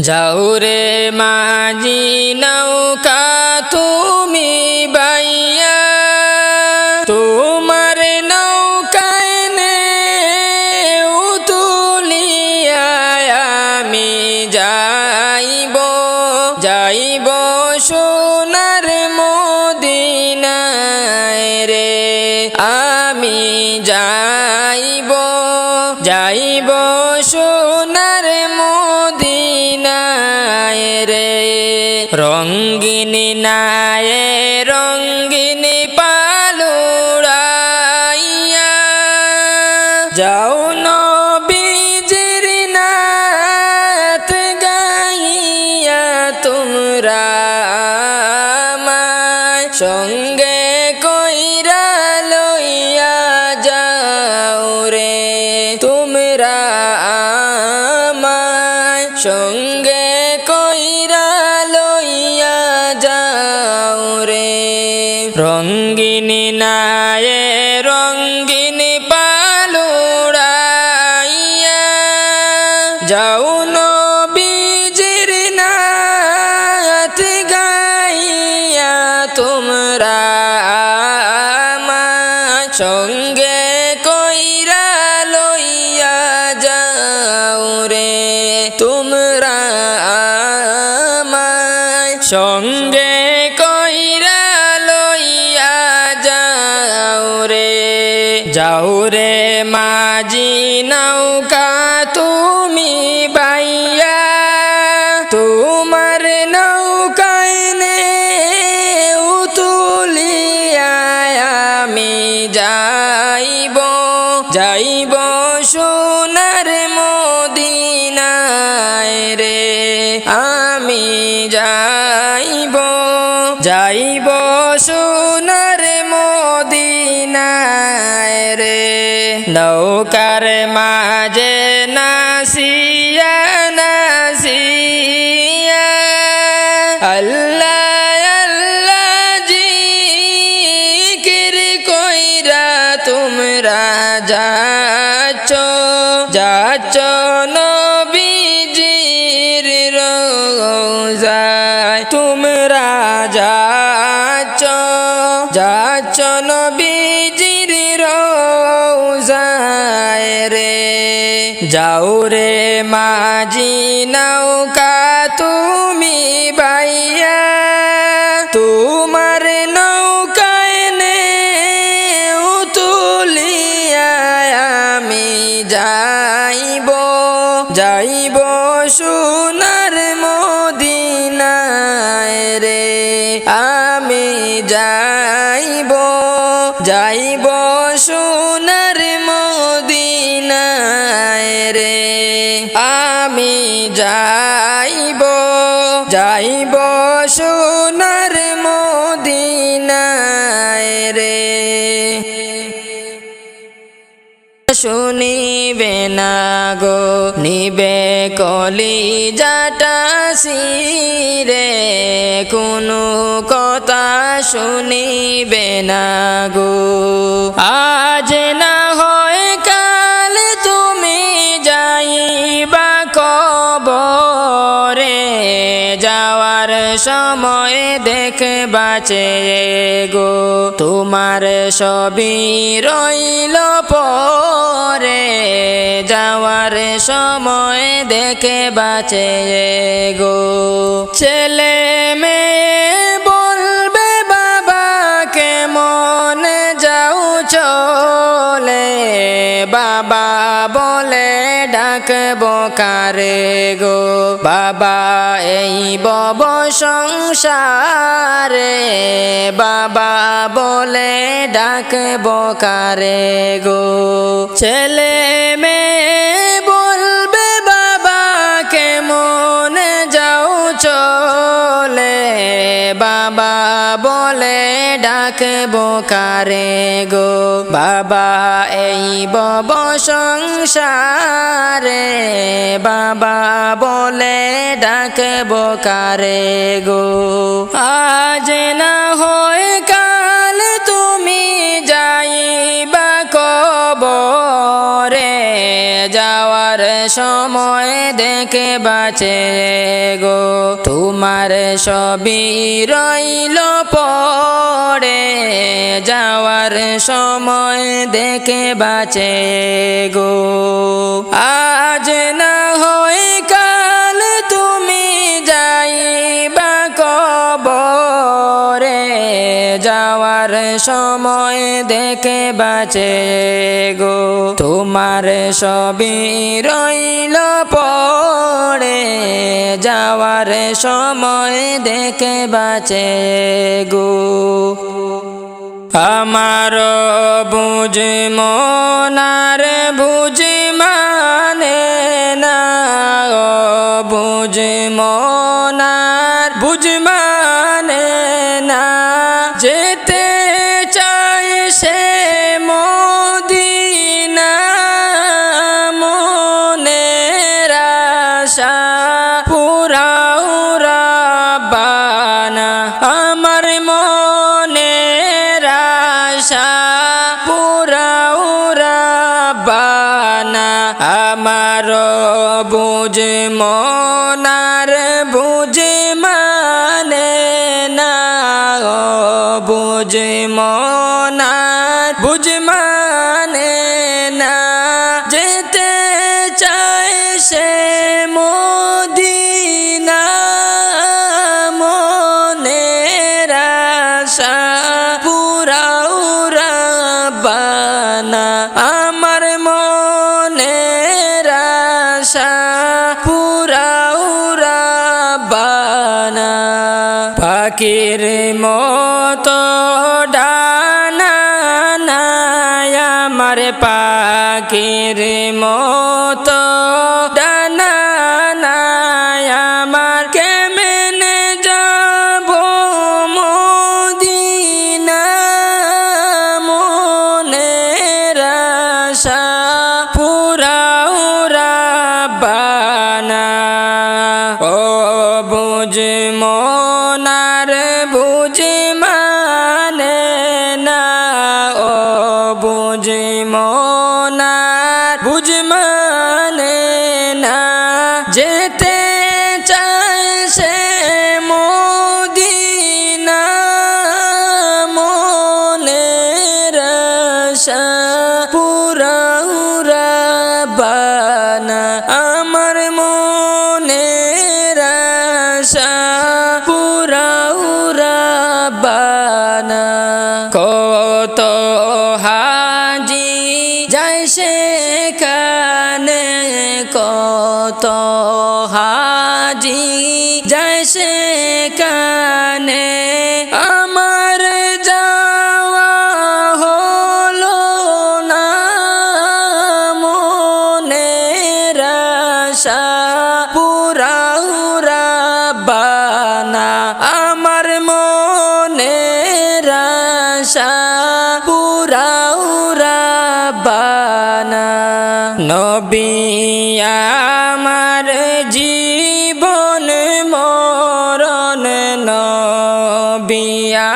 যাও রে মাঝি নৌকা তুমি বাইয়া, তোমার নৌকায় নেউ তুলিয়া আমি যাইব যাইব সোনার মদিনায় রে। আমি যাইব যাইব সোনার মদিনায় রে। রঙ্গিন নায়ে রঙ্গিন পালুড়াইয়া যাও নবীজির নাত গাইয়া তোমরা আমায় সঙ্গে কইরা লইয়া যাও রে। তোমরা আমায় সঙ্গে কইরা লইয়া যাও রে। রঙ্গিন নায়ে রঙ্গিন পালুড়াইয়া যাও নবীজির নাত গাইয়া তোমরা আমায় সঙ্গে কইরা লইয়া যাও রে। তোমরা আমায় সঙ্গে কইরা লইয়া যাও রে। যাও রে মাঝি নৌকা তুমি বাইয়া, তোমার নৌকায় নেউ তুলিয়া আমি যাইব যাইব সোনার মদিনায় রে। আমি যাইব যাইব সোনার মদিনায় রে। নৌকার মাঝে নাসিয়া নাসিয়া আল্লাহ আল্লাহ জিকির কইরা তোমরা যাচ্ছ যাচ্ছ নবীজির রওজায়। তোমরা যাচ্ছ যাচ্ছ নবীজির রওজায় রে। যাও রে মাঝি নৌকা তুমি বাইয়া, তোমার নৌকায় নেউ তুলিয়া আমি যাইব যাইব সোনার মদিনায় রে। আমি যাইব যাইব সোনার মদিনায় রে। আমি যাইব যাইব সোনার মদিনায় রে। শুনিবে না গো নিবে কলিজাটা শিরে, কোনো কথা শুনিবে না গো। আজ না হয় কাল তুমি যাইবা কবরে, যাওয়ার সময় দেখবা চেয়ে গো তোমার সবই রইল পরে। যাওয়ার সময় দেখবা চেয়ে গো ছেলে মেয়ে বলবে বাবা কেমন যাও চলে, বাবা বলে ডাকব কারে গো। বাবা এই বব সংসারে, বাবা বলে ডাকব কারে গো। ছেলে মেয়ে বলবে বাবা কেমন যাও চলে, বাবা বলে ডাকব কারে গো। বাবা এই বব সংসারে, বাবা বলে ডাকব কারে গো। আজ না হয় কাল তুমি যাইবা কবরে, যাওয়ার যাওয়ার সময় দেখে বাঁচে গো তোমার সবই রইল পড়ে যাওয়ার সময় দেখে বাঁচে গো আজ না হয় কাল তুমি যাইবা কবরে যাওয়ার সময় দেখে বাঁচে গো তোমার সবই রইল পড়ে যাওয়ার সময় দেখে বাঁচে গো আমার বুঝ মনার বুঝ মানে না বুঝ মনার বুঝ মানে না যেতে চায় সে মদিনা মনের আশা পুরাও রাব্বানা আমার মনের আশা পুরাও রাব্বানা আমার বুঝ মনার বুঝ মানে না বুঝ মনার বুঝ মানে না যেতে চায় সে মদিনা মনের আশা পুরাও রাব্বানা আমার মনের আশা পুরাও রাব্বানা পাখির মতো ডানা নাই আমার পাখির মতো ডানা নাই আমার কেমনে যাব মদিনা মনের আশা পুরাও রাব্বানা ও বুঝ মনার বুঝ মানে না ও বুঝ মনার বুঝ মানে না যেতে চায় সে মদিনা মনের আশা পুরাও রাব্বানা আমার মনের আশা পুরাও রাব্বানা কত হাজি যায় সেখানে কত হাজি যায় সেখানে আমার যাওয়া হলো না মনের আশা পুরাও রাব্বানা আমার মনের আশা পুরাও রাব্বানা নবী আমার জীবন মরণ নবী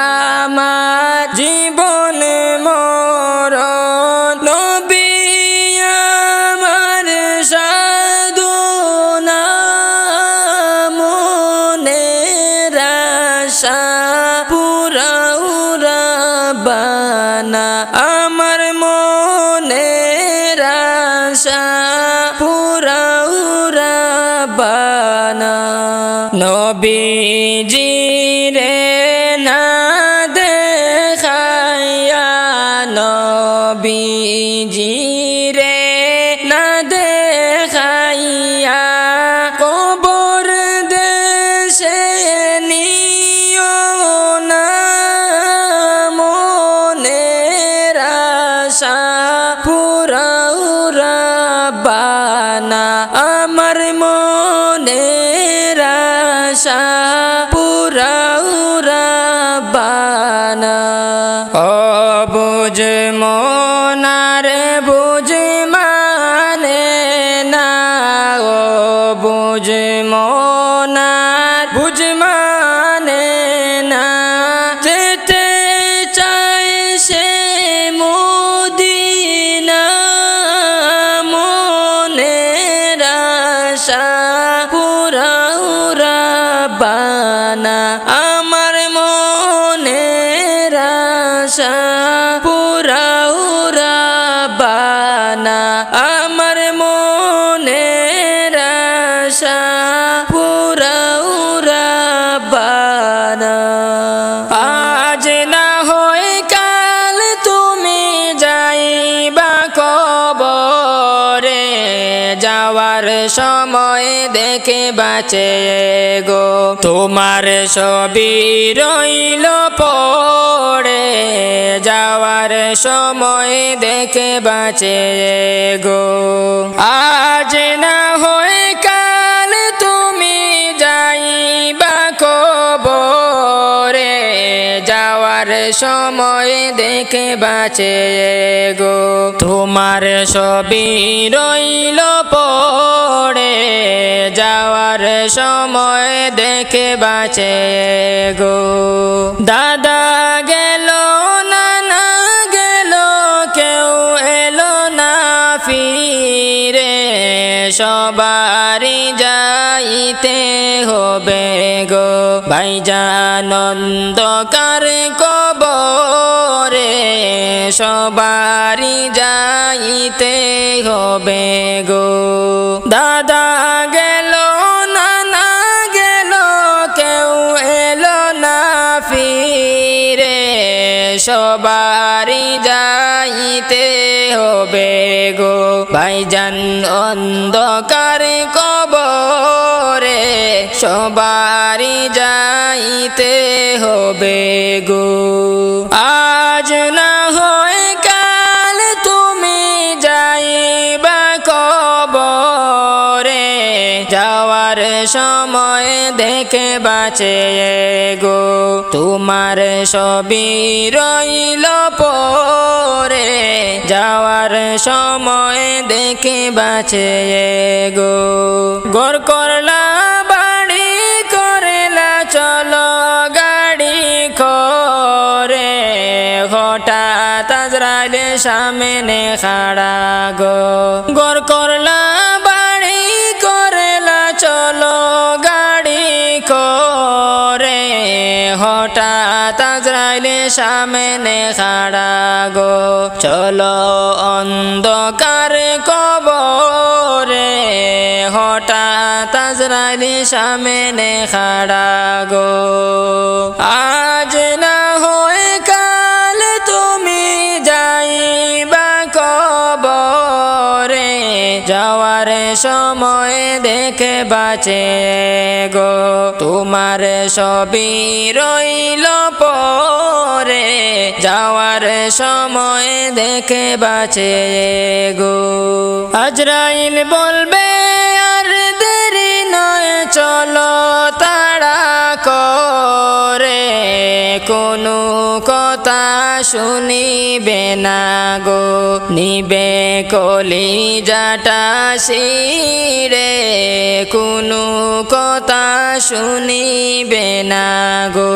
আমার জীবন মরণ নবী আমার সাধনা মনের আশা পুরাও রাব্বানা আমার মনের আশা পুরাও রাব্বানা নবীজি রে না দেখাইয়া নবীজি রে না দেখাইয়া কবর দেশে নিও না মনের আশা পুরাও রাব্বানা আমার মনের আশা পুরাও রাব্বানা ও বুঝ মনার বুঝ মানে না ও বুঝ মনার বুঝ মানে না যেতে চায় সে মদিনা মনের বানা আমার মনের আশা পুরাও রাব্বানা আমার মনের আশা পুরাও রাব্বানা আজ না হয় কাল তুমি যাইবা কবরে যাওয়ার সময় দেখে বাঁচে গো তোমার ছবি রইল পড়ে যাওয়ার সময় দেখে বাঁচে গো আজ না হয় কাল তুমি যাইবা কবরে যাওয়ার সময় দেখে বাঁচে গো তোমার ছবি রইল পড়ে যাওয়ার সময় দেখে বাঁচে গো দাদা গেল নানা গেল কেউ এলো না ফিরে সবারই যাইতে হবে গো ভাইজান অন্ধকার কবরে সবারই যাইতে হবে গো দাদা গেল নানা গেল কেউ এলো না ফিরে সবারই যাইতে হবে গো ভাইজান অন্ধকার কবরে সবারই যাইতে হবে গো আজ না হয় কাল তুমি যাইবা কবরে যাওয়ার সময় দেখে বাঁচে গো তোমার ছবি রইল পড়ে যাওয়ার সময় দেখে বাঁচে গো ঘর করলা বাড়ি করলা চলো গাড়ি করে হঠাৎ আজরাইল সামনে খাড়া গো ঘর করলা বাড়ি করলা চলো গাড়ি করে হঠাৎ আজরাইল সামনে খাড়া গো চলো অন্ধকার কবরে হঠাৎ আজরাইল সামনে খাড়া গো আজ না হয় কাল তুমি যাইবা কবরে যাওয়ার সময় দেখে বাঁচে গো তোমার ছবি রইল পড়ে যাওয়ার সময় দেখে বাঁচে গো আজরাইল বলবে আর দেরি নয় চলো তাড়া করে কোনো কথা শুনিবে না গো নিবে কলিজাটা ছিঁড়ে কোনো কথা শুনিবে না গো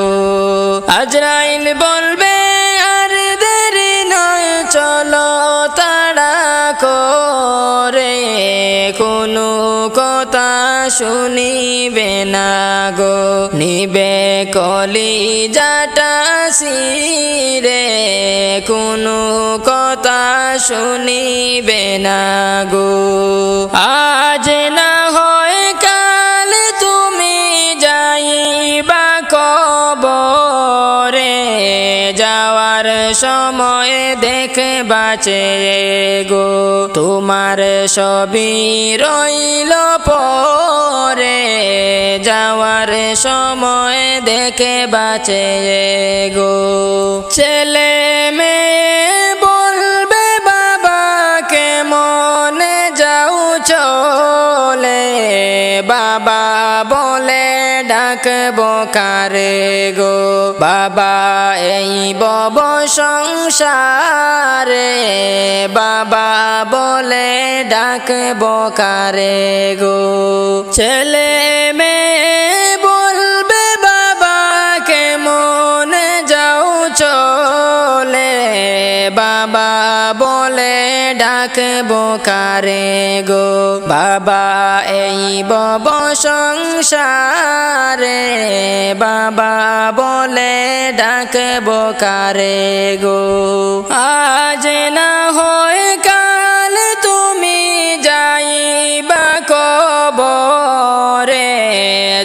আজরাইল বলবে আর দেরি নয় চলো তাড়া করে কোনো কথা শুনিবে না গো নিবে কলিজাটা ছিঁড়ে কোনো কথা শুনিবে না গো আজ না হয় কাল তুমি যাইবা কবরে যাওয়ার সময় দেখে বাঁচে গো তোমার ছবি রইল পড়ে যাওয়ার সময় দেখে বাঁচে গো ছেলে মেয়ে বলবে বাবাকে মনে যাও চলে বাবা বলে ডাকবো কারে গো বাবা এই বব সংসারে বাবা বলে ডাকবো কারে গো ছেলে মেয়ে বলবে বাবাকে মনে যাও চলে বাবা বলে ডাকবো কারে গো বাবা এই বব সংসারে রে বাবা বলে ডাকবো কারে গো। আজ না হয় কাল তুমি যাইবা কবরে,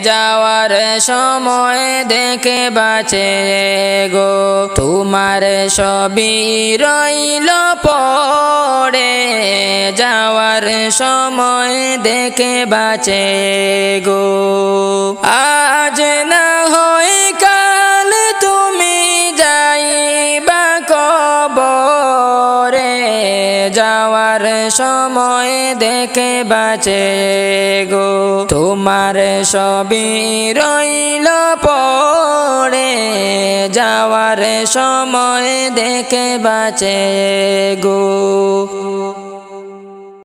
যাওয়ার সময় দেখে বাঁচে গো তোমার সবই রইল পড়ে, যাওয়ার সময় দেখে বাঁচে গো। আজ না হয় কাল তুমি যাইবা কবরে, যাওয়ার সময় দেখে বাঁচে গো তোমার সবই রইল পড়ে, যাওয়ার সময় দেখে বাঁচে গো।